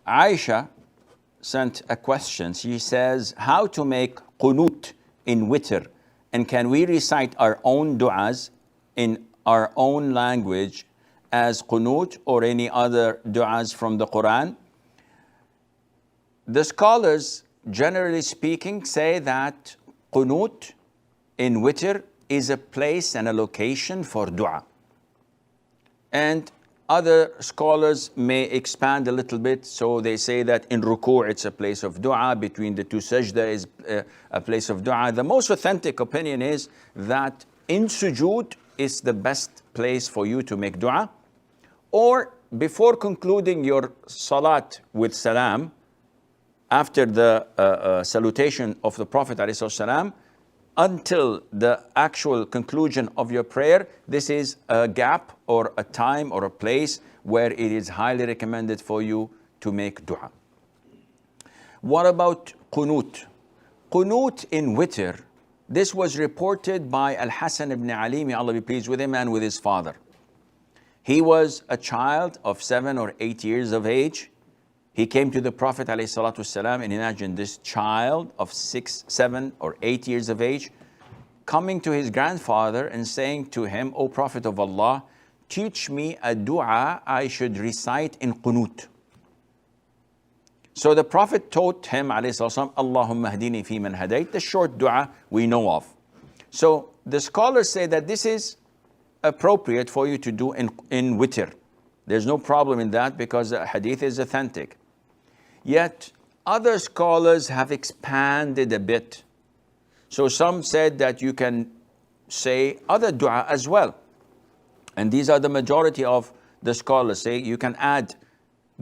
Aisha sent a question. She says, how to make Qunoot in witr, and can we recite our own du'as in our own language as Qunoot or any other du'as from the Quran? The scholars, generally speaking, say that Qunoot in witr is a place and a location for du'a. And other scholars may expand a little bit, so they say that in ruku' it's a place of du'a, between the two sajda is a place of du'a. The most authentic opinion is that in sujood is the best place for you to make du'a, or before concluding your salat with salam, after the salutation of the Prophet ﷺ, until the actual conclusion of your prayer, this is a gap or a time or a place where it is highly recommended for you to make dua. What about Qunoot? Qunoot in witr, this was reported by Al-Hasan ibn Ali, may Allah be pleased with him, and with his father. He was a child of 7 or 8 years of age. He came to the Prophet ﷺ, and imagine this child of 6, 7, or 8 years of age coming to his grandfather and saying to him, O Prophet of Allah, teach me a dua I should recite in Qunoot. So the Prophet taught him, ﷺ, Allahumma hdini fi man hadayt, the short dua we know of. So the scholars say that this is appropriate for you to do in witr. There's no problem in that because the hadith is authentic. Yet other scholars have expanded a bit. So some said that you can say other dua as well. And these are the majority of the scholars say you can add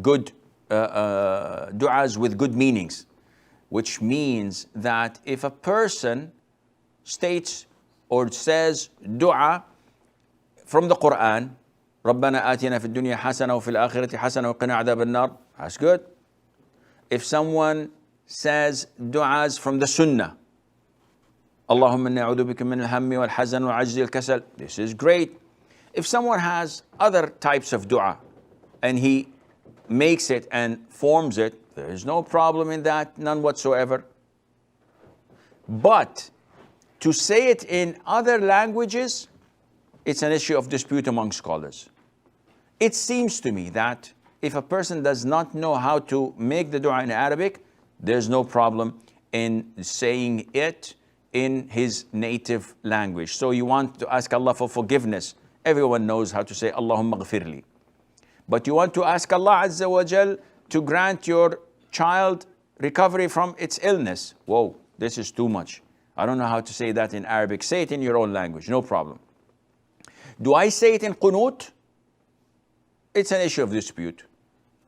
good du'as with good meanings, which means that if a person states or says dua from the Quran, رَبَّنَا آتِنَا فِي الدُّنْيَا حَسَنَةً وَفِي الْآخِرَةِ حَسَنَةً وَقِنَا عَذَابَ النَّارِ, that's good. If someone says du'as from the Sunnah, اللهم إني أعوذ بك من الهم والحزن والعجز والكسل, this is great. If someone has other types of dua and he makes it and forms it, there is no problem in that, none whatsoever. But to say it in other languages, it's an issue of dispute among scholars. It seems to me that if a person does not know how to make the dua in Arabic, there's no problem in saying it in his native language. So you want to ask Allah for forgiveness. Everyone knows how to say Allahumma ghfirli. But you want to ask Allah Azza wa Jal to grant your child recovery from its illness. Whoa, this is too much. I don't know how to say that in Arabic. Say it in your own language, no problem. Do I say it in Qunoot? It's an issue of dispute.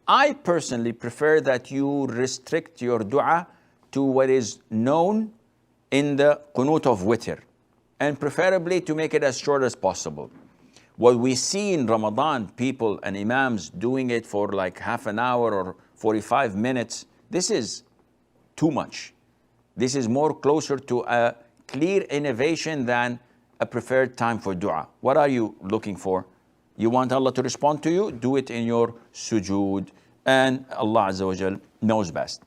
I personally prefer that you restrict your dua to what is known in the Qunoot of witr, and preferably to make it as short as possible. What we see in Ramadan, people and imams doing it for like half an hour or 45 minutes, this is too much. This is more closer to a clear innovation than a preferred time for dua. What are you looking for? You want Allah to respond to you? Do it in your sujood, and Allah Azza wa Jal knows best.